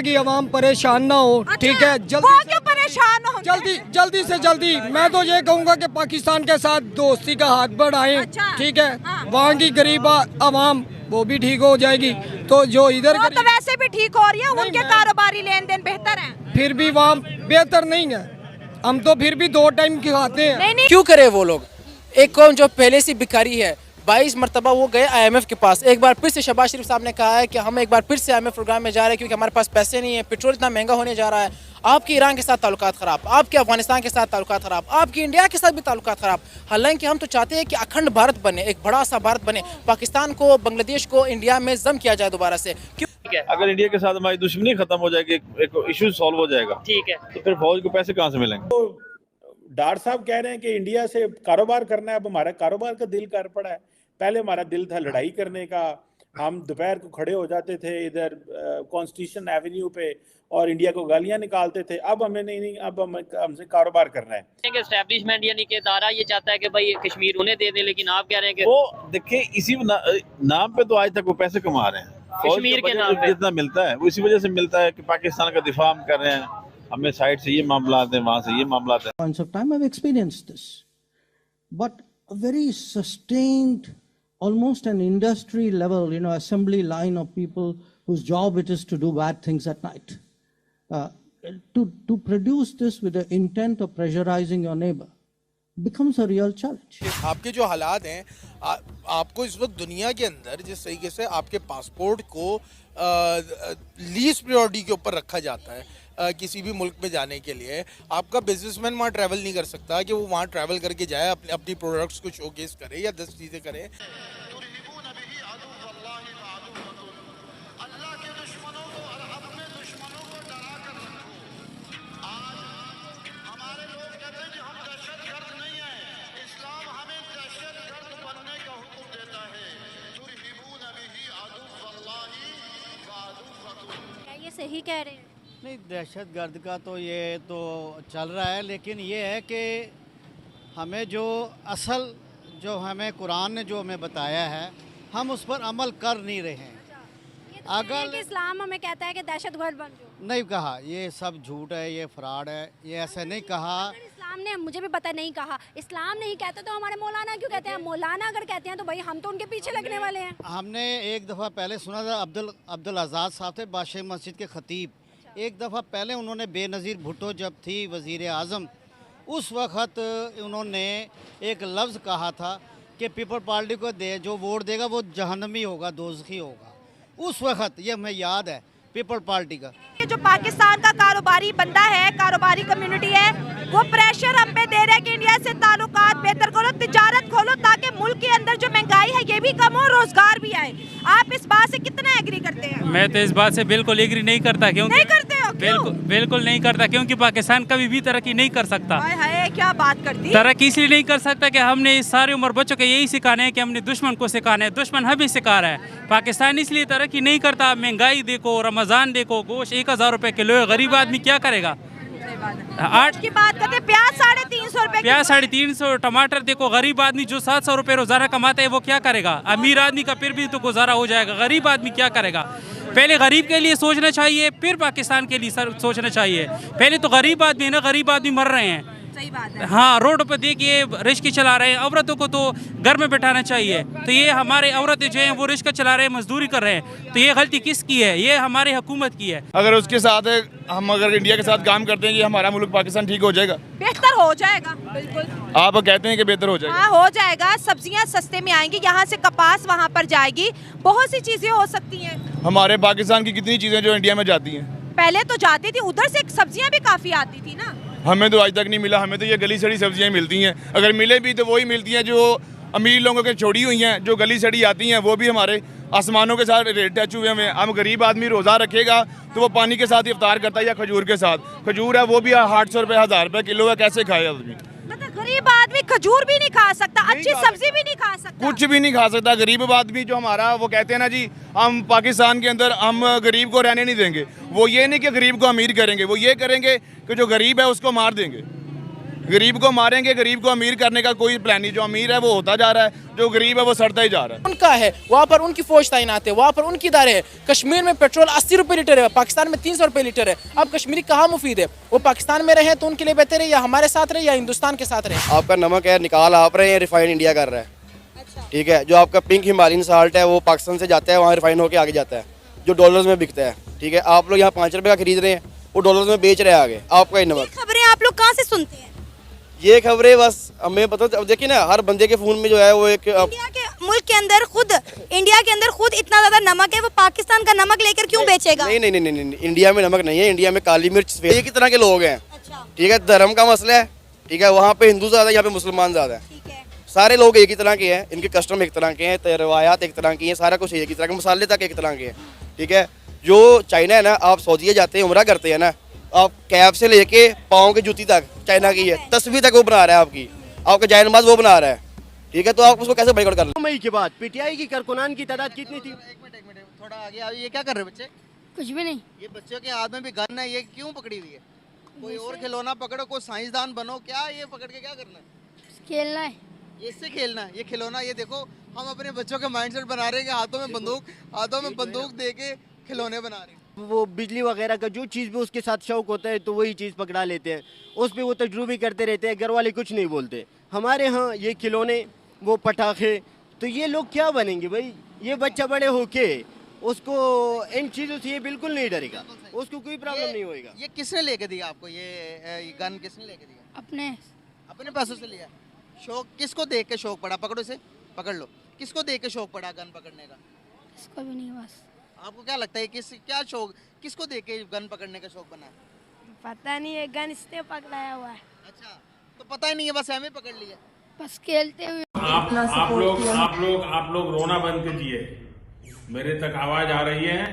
की आवाम परेशान ना हो। ठीक है, परेशान हो जल्दी से जल्दी मैं तो ये कहूँगा कि पाकिस्तान के साथ दोस्ती का हाथ बढ़ाएं। अच्छा। ठीक है, हाँ। वहाँ की गरीब आवाम वो भी ठीक हो जाएगी। तो जो इधर वो तो वैसे भी ठीक हो रही है, नहीं, उनके मैं- कारोबारी लेन देन बेहतर है। फिर भी वहाँ बेहतर नहीं है। हम तो फिर भी 2 टाइम खाते हैं। नहीं क्यों करे वो लोग? एक कौम जो पहले से भिखारी है, 22 मरतबा वो गए IMF के पास। एक बार फिर से शहबाज शरीफ साहब ने कहा है कि हम एक बार फिर से IMF प्रोग्राम में जा रहे हैं क्योंकि हमारे पास पैसे नहीं है, पेट्रोल इतना महंगा होने जा रहा है। आपके ईरान के साथ ताल्लुकात ख़राब, आपके अफगानिस्तान के साथ ताल्लुकात ख़राब, आपके इंडिया के साथ भी ताल्लुकात ख़राब। हालांकि हम तो चाहते हैं कि अखंड भारत बने, एक बड़ा सा भारत बने, पाकिस्तान को, बांग्लादेश को इंडिया में जम किया जाए दोबारा से। अगर इंडिया के साथ हमारी दुश्मनी खत्म हो जाएगी, एक इशू सॉल्व हो जाएगा, ठीक है, तो फिर फौज को पैसे कहाँ से मिलेंगे? डार साहब कह रहे हैं कि इंडिया से कारोबार करना है। अब हमारा कारोबार का दिल कर पड़ा है। पहले हमारा दिल था लड़ाई करने का। हम दोपहर को खड़े हो जाते थे इधर कॉन्स्टिट्यूशन एवेन्यू पे और इंडिया को गालियां निकालते थे। अब हमें नहीं, अब हमसे कारोबार करना है। एस्टेब्लिशमेंट यानी कि दारा ये चाहता है कि भाई कश्मीर उन्हें दे दें, लेकिन आप कह रहे हैं कि वो देखिए इसी नाम पे तो आज तक वो पैसे कमा रहे हैं। कश्मीर के नाम पे जितना मिलता है वो इसी वजह से मिलता है कि पाकिस्तान का दिफा हम कर रहे हैं, हमें साइड से ये मामला आते हैं, वहां से ये मामला आते हैं। Points of time I've experienced this, but a very sustained, almost an industry level, assembly line of people whose job it is to do bad things at night. To produce this with the intent of pressurizing your neighbor becomes a real challenge. आपके जो हालात हैं, आपको इस वक्त दुनिया के अंदर जिस तरीके से आपके पासपोर्ट को लीस्ट प्रायोरिटी के ऊपर रखा जाता है किसी भी मुल्क में जाने के लिए, आपका बिजनेसमैन वहाँ ट्रैवल नहीं कर सकता कि वो वहाँ ट्रैवल करके जाए, अपनी प्रोडक्ट्स को शोकेस करे या 10 चीज़ें करे। ये सही कह रहे हैं? नहीं, दहशतगर्द का तो ये तो चल रहा है, लेकिन ये है कि हमें जो असल जो हमें कुरान ने जो हमें बताया है, हम उस पर अमल कर नहीं रहे हैं। ये तो अगर कि इस्लाम हमें कहता है कि दहशतगर्द बन जाओ। नहीं कहा, ये सब झूठ है, ये फ्रॉड है, ये ऐसा नहीं कहा। इस्लाम ने, मुझे भी पता नहीं कहा, इस्लाम नहीं कहता तो हमारे मौलाना क्यों कहते हैं? मौलाना अगर कहते हैं तो भाई हम तो उनके पीछे लगने वाले हैं। हमने एक दफ़ा पहले सुना था, अब्दुल आज़ाद साहब थे बादशाही मस्जिद के खतीब। एक दफ़ा पहले उन्होंने बेनज़ीर भुट्टो जब थी वज़ीर आज़म, उस वक़्त उन्होंने एक लफ्ज़ कहा था कि पीपल पार्टी को जो वोट देगा वो जहन्नमी होगा, दोज़खी होगा। उस वक़्त ये हमें याद है पीपल पार्टी का। ये जो पाकिस्तान का कारोबारी बंदा है, कारोबारी कम्युनिटी है, वो प्रेशर हम पे दे रहे हैं कि इंडिया से ताल्लुकात बेहतर करो, तिजारत खोलो, ताकि मुल्क के अंदर जो महंगाई है ये भी कम हो, रोजगार भी आए। आप इस बात से कितना एग्री करते हैं? मैं तो इस बात से बिल्कुल एग्री नहीं करता। क्योंकि नहीं करते हो? बिल्कुल नहीं करता, क्योंकि पाकिस्तान कभी भी तरक्की नहीं कर सकता। हाय क्या बात करती? तरक्की इसलिए नहीं कर सकता कि हमने इस सारी उम्र बच्चों को यही सिखाना है कि हमने दुश्मन को सिखाना है, दुश्मन हमें सिखा रहा है। पाकिस्तान इसलिए तरक्की नहीं करता। महंगाई देखो, रमजान देखो, गोश्त 1000 रुपए किलो है, गरीब आदमी क्या करेगा? 8 की बात करते, प्याज 350 रुपए, प्याज 350, टमाटर देखो, गरीब आदमी जो 700 रुपए रोजाना कमाता है वो क्या करेगा? अमीर आदमी का फिर भी तो गुजारा हो जाएगा, गरीब आदमी क्या करेगा? पहले गरीब के लिए सोचना चाहिए, फिर पाकिस्तान के लिए सोचना चाहिए। पहले तो गरीब आदमी है ना, गरीब आदमी मर रहे हैं। सही बात है। हाँ, रोड पर देखिए रिक्शा चला रहे हैं, औरतों को तो घर में बैठाना चाहिए। तो ये हमारे औरतें जो हैं वो रिक्शा चला रहे हैं, मजदूरी कर रहे हैं, तो ये गलती किसकी है? ये हमारे हुकूमत की है। अगर उसके साथ हम अगर इंडिया के साथ काम करते हैं कि हमारा मुल्क पाकिस्तान ठीक हो जाएगा, बेहतर हो जाएगा। बिल्कुल आप कहते हैं कि बेहतर हो जाएगा। हाँ, हो जाएगा। सब्जियां सस्ते में आएंगी, यहाँ से कपास वहाँ पर जाएगी, बहुत सी चीजें हो सकती हैं। हमारे पाकिस्तान की कितनी चीजें जो इंडिया में जाती हैं, पहले तो जाती थी, उधर से सब्जियां भी काफी आती थी ना। हमें तो आज तक नहीं मिला। हमें तो ये गली सड़ी सब्जियां मिलती हैं। अगर मिले भी तो वही मिलती हैं जो अमीर लोगों के छोड़ी हुई हैं। जो गली सड़ी आती हैं वो भी हमारे आसमानों के साथ रेट टच हुए हैं। हम गरीब आदमी रोज़ा रखेगा तो वो पानी के साथ इफ्तार करता है या खजूर के साथ। खजूर है वो भी 800 रुपये 1000 रुपये किलो है, कैसे खाए आदमी? मतलब गरीब आदमी खजूर भी नहीं खा सकता, अच्छी सब्जी भी नहीं खा सकता, कुछ भी नहीं खा सकता। गरीब आदमी जो हमारा, वो कहते हैं ना जी हम पाकिस्तान के अंदर हम गरीब को रहने नहीं देंगे। वो ये नहीं कि गरीब को अमीर करेंगे, वो ये करेंगे कि जो गरीब है उसको मार देंगे। गरीब को मारेंगे, गरीब को अमीर करने का कोई प्लान नहीं। जो अमीर है वो होता जा रहा है, जो गरीब है वो सड़ता ही जा रहा है। उनका है, वहाँ पर उनकी फौज तैनात है, वहाँ पर उनकी इदारे है। कश्मीर में पेट्रोल 80 रुपये लीटर है, पाकिस्तान में 300 रुपये लीटर है। अब कश्मीरी कहाँ मुफीद है? वो पाकिस्तान में रहे तो उनके लिए बेहतर है, या हमारे साथ रहे या हिंदुस्तान के साथ रहे? आपका नमक है निकाल आप रहे हैं, रिफाइंड इंडिया कर रहा है। ठीक है, जो आपका पिंक हिमालयन साल्ट है वो पाकिस्तान से जाता है, वहाँ रिफाइन होकर आगे जाता है, जो डॉलर्स में बिकता है। ठीक है, आप लोग यहाँ 5 रुपये का खरीद रहे हैं, वो डॉलर्स में बेच रहे हैं आगे आपका ही नमक। खबरें आप लोग कहाँ से सुनते हैं? ये खबरें बस हमें पता, अब देखिए ना, हर बंदे के फोन में जो है वो एक इंडिया के मुल्क के अंदर खुद, इंडिया के अंदर खुद इतना ज्यादा नमक है, वो पाकिस्तान का नमक लेकर क्यों बेचेगा? नहीं नहीं नहीं नहीं नहीं, इंडिया में नमक नहीं है, इंडिया में काली मिर्च एक ही तरह के लोग हैं। ठीक है, धर्म का मसला है। ठीक है, वहाँ पे हिंदू ज्यादा है, यहाँ पे मुसलमान ज्यादा है। सारे लोग एक ही तरह के हैं, इनके कस्टम एक तरह के हैं, रवायात एक तरह की हैं, सारा कुछ एक ही तरह के, मसाले तक एक तरह के हैं। ठीक है, जो चाइना है ना, आप सऊदीया जाते हैं, उम्रा करते हैं ना, आप कैब से लेके पाँव की जूती तक चाइना की है, तस्वीर तक वो बना रहा है आपकी, आपका जाय नमाज वो बना रहा है। ठीक है, तो आप उसको कैसे बाइकआउट कर लें? मई के बाद पीटीआई की कारकुनान की तादाद कितनी थी? एक मिनट थोड़ा आगे आओ। ये क्या कर रहे बच्चे? कुछ भी नहीं। ये बच्चों के हाथ में भी गन है, ये क्यों पकड़ी हुई है? कोई और खिलौना पकड़ो, कोई साइंसदान बनो, क्या ये पकड़ के क्या करना है? खेलना है, ये इससे खेलना है, ये खिलौना। ये देखो, हम अपने बच्चों का माइंडसेट बना रहे हैं कि हाथों में बंदूक दे के खिलौने बना रहे हैं। वो बिजली वगैरह का जो चीज़ भी उसके साथ शौक होता है तो वही चीज़ पकड़ा लेते हैं, उस पर वो तजुर्बे करते रहते हैं, घर वाले कुछ नहीं बोलते। हमारे यहाँ ये खिलौने, वो पटाखे, तो ये लोग क्या बनेंगे भाई? ये बच्चा बड़े होके उसको इन चीज़ों से ये बिल्कुल नहीं डरेगा, उसको कोई प्रॉब्लम नहीं होएगा। ये किसने लेके दिया आपको? ये गन किसने लेके दिया? अपने पैसों से लिया? शौक किसको देख के शौक पड़ा? पकड़ो इसे, पकड़ लो। किसको देख के शौक पड़ा गन पकड़ने का? इसको भी नहीं, बस आपको क्या लगता है क्या शौक, किसको देख के गन पकड़ने का शौक बना है? पता नहीं है, गन इसने पकड़ाया हुआ है। अच्छा, तो पता ही नहीं है, बस हमें पकड़ लिया, बस खेलते हुए। आप लोग रोना बंद कीजिए, मेरे तक आवाज आ रही है।